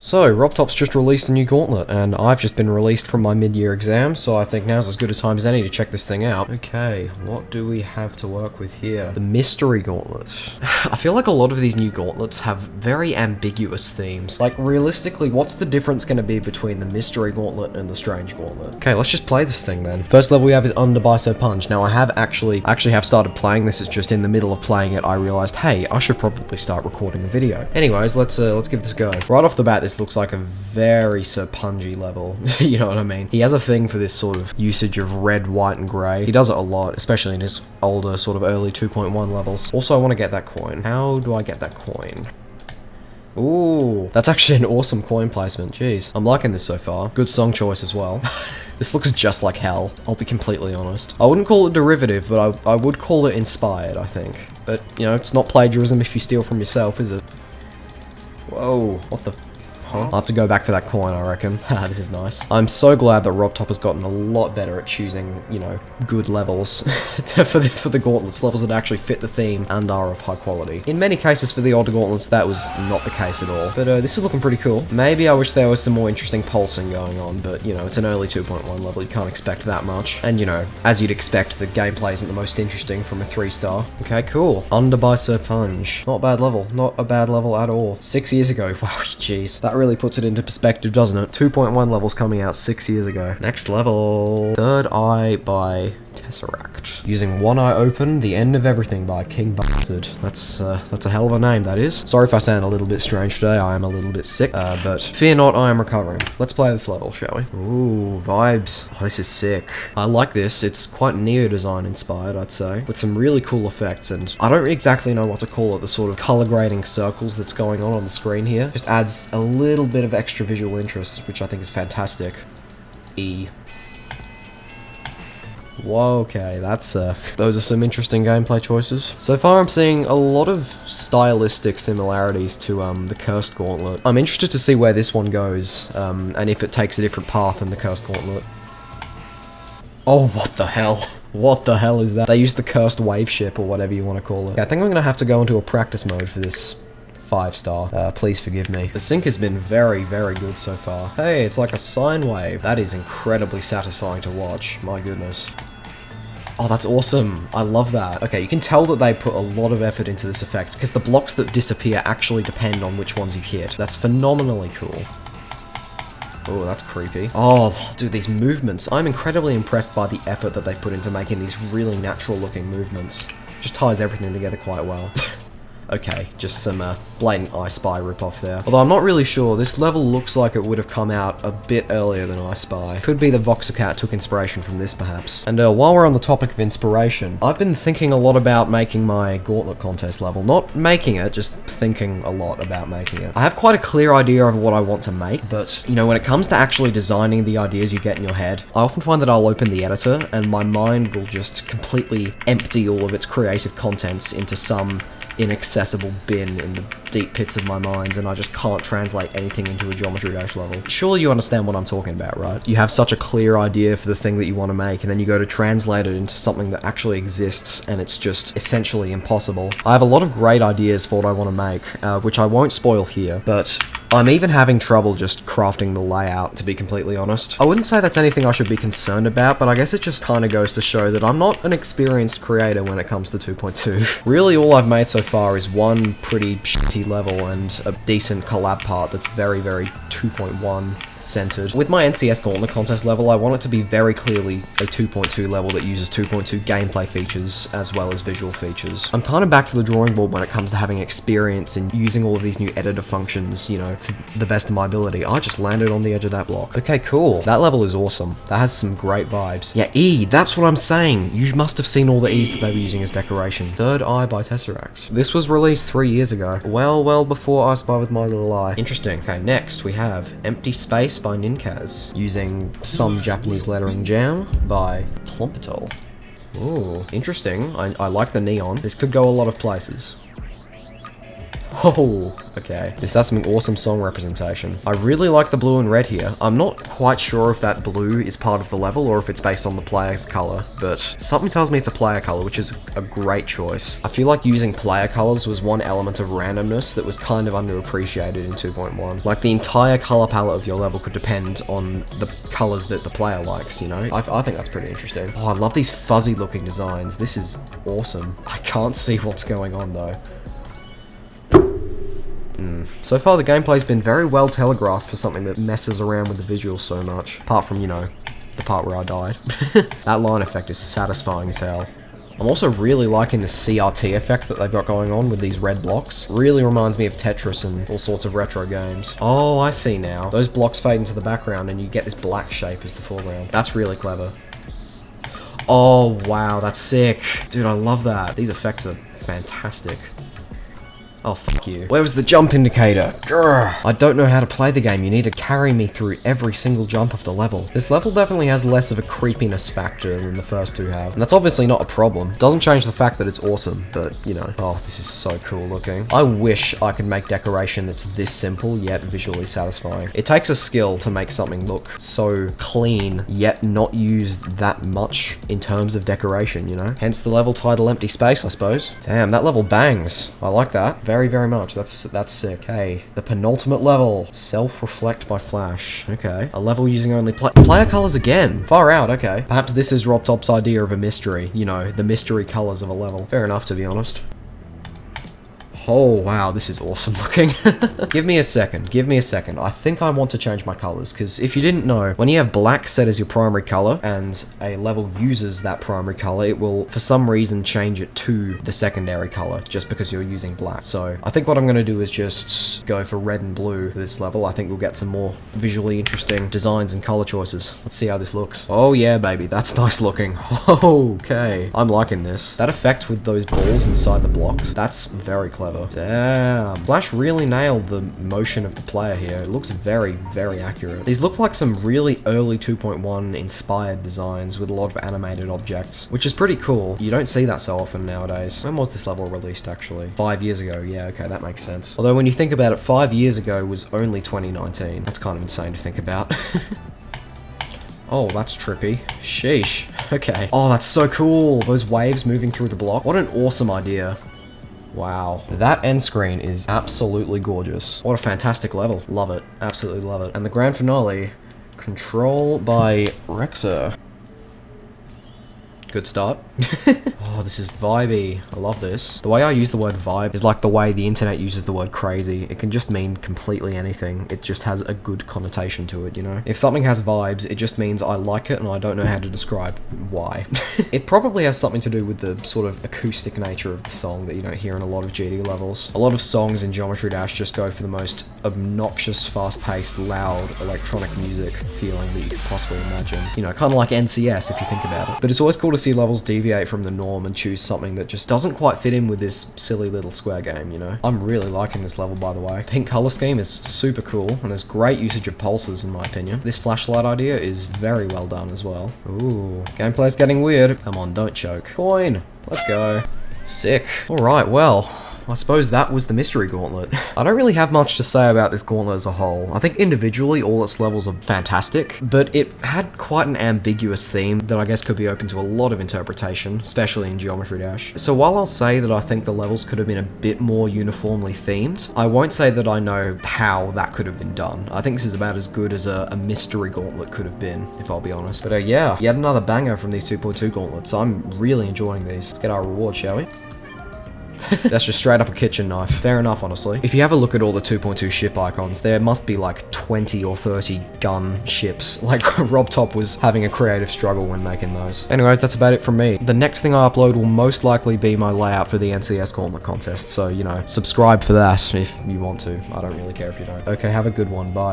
So, RobTop's just released a new gauntlet, and I've just been released from my mid-year exam, so I think now's as good a time as any to check this thing out. Okay, what do we have to work with here? The Mystery Gauntlet. I feel like a lot of these new gauntlets have very ambiguous themes. Like, realistically, what's the difference going to be between the Mystery Gauntlet and the Strange Gauntlet? Okay, let's just play this thing then. First level we have is Under Bicep Punch. Now, I actually have started playing this. It's just in the middle of playing it, I realized, hey, I should probably start recording a video. Anyways, let's give this a go. Right off the bat, this looks like a very Serpungy level. You know what I mean? He has a thing for this sort of usage of red, white, and grey. He does it a lot, especially in his older, sort of early 2.1 levels. Also, I want to get that coin. How do I get that coin? Ooh, that's actually an awesome coin placement. Jeez, I'm liking this so far. Good song choice as well. This looks just like hell, I'll be completely honest. I wouldn't call it derivative, but I would call it inspired, I think. But, you know, it's not plagiarism if you steal from yourself, is it? Whoa, what the... Huh? I'll have to go back for that coin, I reckon. Haha, this is nice. I'm so glad that RobTop has gotten a lot better at choosing, you know, good levels for the gauntlets, levels that actually fit the theme and are of high quality. In many cases for the older gauntlets, that was not the case at all. But this is looking pretty cool. Maybe I wish there was some more interesting pulsing going on, but, you know, it's an early 2.1 level, you can't expect that much. And, you know, as you'd expect, the gameplay isn't the most interesting from a 3-star. Okay, cool. Under Bicep Punch. Not a bad level. Not a bad level at all. 6 years ago. Wow, jeez. That really puts it into perspective, doesn't it? 2.1 levels coming out 6 years ago. Next level. Third Eye by Tesseract. Using One Eye Open, The End of Everything by King Bastard. That's a hell of a name, that is. Sorry if I sound a little bit strange today, I am a little bit sick, but fear not, I am recovering. Let's play this level, shall we? Ooh, vibes. Oh, this is sick. I like this. It's quite Neo Design inspired, I'd say, with some really cool effects, and I don't exactly know what to call it, the sort of color grading circles that's going on the screen here. Just adds a little bit of extra visual interest, which I think is fantastic. E. Whoa, okay, that's, those are some interesting gameplay choices. So far I'm seeing a lot of stylistic similarities to, the Cursed Gauntlet. I'm interested to see where this one goes, and if it takes a different path than the Cursed Gauntlet. Oh, what the hell? What the hell is that? They used the Cursed Wave Ship, or whatever you want to call it. Okay, I think I'm gonna have to go into a practice mode for this 5-star. Please forgive me. The sync has been very, very good so far. Hey, it's like a sine wave. That is incredibly satisfying to watch. My goodness. Oh, that's awesome. I love that. Okay, you can tell that they put a lot of effort into this effect, because the blocks that disappear actually depend on which ones you hit. That's phenomenally cool. Oh, that's creepy. Oh, dude, these movements. I'm incredibly impressed by the effort that they put into making these really natural looking movements. Just ties everything together quite well. Okay, just some blatant I Spy ripoff there. Although I'm not really sure, this level looks like it would have come out a bit earlier than I Spy. Could be the Voxelcat took inspiration from this, perhaps. And while we're on the topic of inspiration, I've been thinking a lot about making my Gauntlet contest level. Not making it, just thinking a lot about making it. I have quite a clear idea of what I want to make, but, you know, when it comes to actually designing the ideas you get in your head, I often find that I'll open the editor, and my mind will just completely empty all of its creative contents into some inaccessible bin in the deep pits of my mind, and I just can't translate anything into a Geometry Dash level. Surely you understand what I'm talking about, right? You have such a clear idea for the thing that you want to make, and then you go to translate it into something that actually exists, and it's just essentially impossible. I have a lot of great ideas for what I want to make, which I won't spoil here, but I'm even having trouble just crafting the layout, to be completely honest. I wouldn't say that's anything I should be concerned about, but I guess it just kind of goes to show that I'm not an experienced creator when it comes to 2.2. Really, all I've made so far is one pretty shitty level and a decent collab part that's very, very 2.1 centered. With my NCS Gauntlet contest level, I want it to be very clearly a 2.2 level that uses 2.2 gameplay features as well as visual features. I'm kind of back to the drawing board when it comes to having experience in using all of these new editor functions, you know, to the best of my ability. I just landed on the edge of that block. Okay, cool. That level is awesome. That has some great vibes. Yeah, E, that's what I'm saying. You must have seen all the E's that they were using as decoration. Third Eye by Tesseract. This was released 3 years ago. Well before I Spy with My Little Eye. Interesting. Okay, next we have Empty Space by Ninkaz, using some Japanese lettering jam by Plumpetol. Ooh, interesting. I like the neon. This could go a lot of places. Oh, okay. This has some awesome song representation. I really like the blue and red here. I'm not quite sure if that blue is part of the level or if it's based on the player's color, but something tells me it's a player color, which is a great choice. I feel like using player colors was one element of randomness that was kind of underappreciated in 2.1. Like, the entire color palette of your level could depend on the colors that the player likes, you know? I think that's pretty interesting. Oh, I love these fuzzy looking designs. This is awesome. I can't see what's going on though. So far the gameplay's been very well telegraphed for something that messes around with the visuals so much. Apart from, you know, the part where I died. That line effect is satisfying as hell. I'm also really liking the CRT effect that they've got going on with these red blocks. Really reminds me of Tetris and all sorts of retro games. Oh, I see now. Those blocks fade into the background and you get this black shape as the foreground. That's really clever. Oh, wow, that's sick. Dude, I love that. These effects are fantastic. Oh, fuck you. Where was the jump indicator? Grr. I don't know how to play the game. You need to carry me through every single jump of the level. This level definitely has less of a creepiness factor than the first two have. And that's obviously not a problem. Doesn't change the fact that it's awesome, but, you know. Oh, this is so cool looking. I wish I could make decoration that's this simple, yet visually satisfying. It takes a skill to make something look so clean, yet not use that much in terms of decoration, you know? Hence the level title, Empty Space, I suppose. Damn, that level bangs. I like that. Very, very much. That's sick. Hey, the penultimate level. Self-reflect by flash. Okay. A level using only player colors again. Far out, okay. Perhaps this is RobTop's idea of a mystery. You know, the mystery colors of a level. Fair enough, to be honest. Oh, wow, this is awesome looking. Give me a second. Give me a second. I think I want to change my colors, because if you didn't know, when you have black set as your primary color, and a level uses that primary color, it will, for some reason, change it to the secondary color, just because you're using black. So, I think what I'm going to do is just go for red and blue for this level. I think we'll get some more visually interesting designs and color choices. Let's see how this looks. Oh, yeah, baby. That's nice looking. Okay. I'm liking this. That effect with those balls inside the blocks, that's very clever. Damn. Flash really nailed the motion of the player here. It looks very, very accurate. These look like some really early 2.1 inspired designs with a lot of animated objects, which is pretty cool. You don't see that so often nowadays. When was this level released, actually? 5 years ago. Yeah, okay, that makes sense. Although when you think about it, 5 years ago was only 2019. That's kind of insane to think about. Oh, that's trippy. Sheesh. Okay. Oh, that's so cool. Those waves moving through the block. What an awesome idea. Wow. That end screen is absolutely gorgeous. What a fantastic level. Love it. Absolutely love it. And the grand finale, Control by Rexer. Good start. Oh, this is vibey. I love this. The way I use the word vibe is like the way the internet uses the word crazy. It can just mean completely anything. It just has a good connotation to it, you know? If something has vibes, it just means I like it and I don't know how to describe why. It probably has something to do with the sort of acoustic nature of the song that you don't hear in a lot of GD levels. A lot of songs in Geometry Dash just go for the most obnoxious, fast-paced, loud, electronic music feeling that you could possibly imagine. You know, kind of like NCS if you think about it. But it's always cool to see levels deviate from the norm and choose something that just doesn't quite fit in with this silly little square game, you know? I'm really liking this level, by the way. Pink color scheme is super cool, and there's great usage of pulses, in my opinion. This flashlight idea is very well done as well. Ooh, gameplay's getting weird. Come on, don't choke. Coin! Let's go. Sick. Alright, well, I suppose that was the Mystery Gauntlet. I don't really have much to say about this gauntlet as a whole. I think individually all its levels are fantastic, but it had quite an ambiguous theme that I guess could be open to a lot of interpretation, especially in Geometry Dash. So while I'll say that I think the levels could have been a bit more uniformly themed, I won't say that I know how that could have been done. I think this is about as good as a Mystery Gauntlet could have been, if I'll be honest. But yeah, yet another banger from these 2.2 gauntlets. I'm really enjoying these. Let's get our reward, shall we? That's just straight up a kitchen knife. Fair enough, honestly. If you have a look at all the 2.2 ship icons, there must be like 20 or 30 gun ships. Like, RobTop was having a creative struggle when making those. Anyways, that's about it from me. The next thing I upload will most likely be my layout for the NCS Gauntlet contest, so, you know, subscribe for that if you want to. I don't really care if you don't. Okay, have a good one. Bye.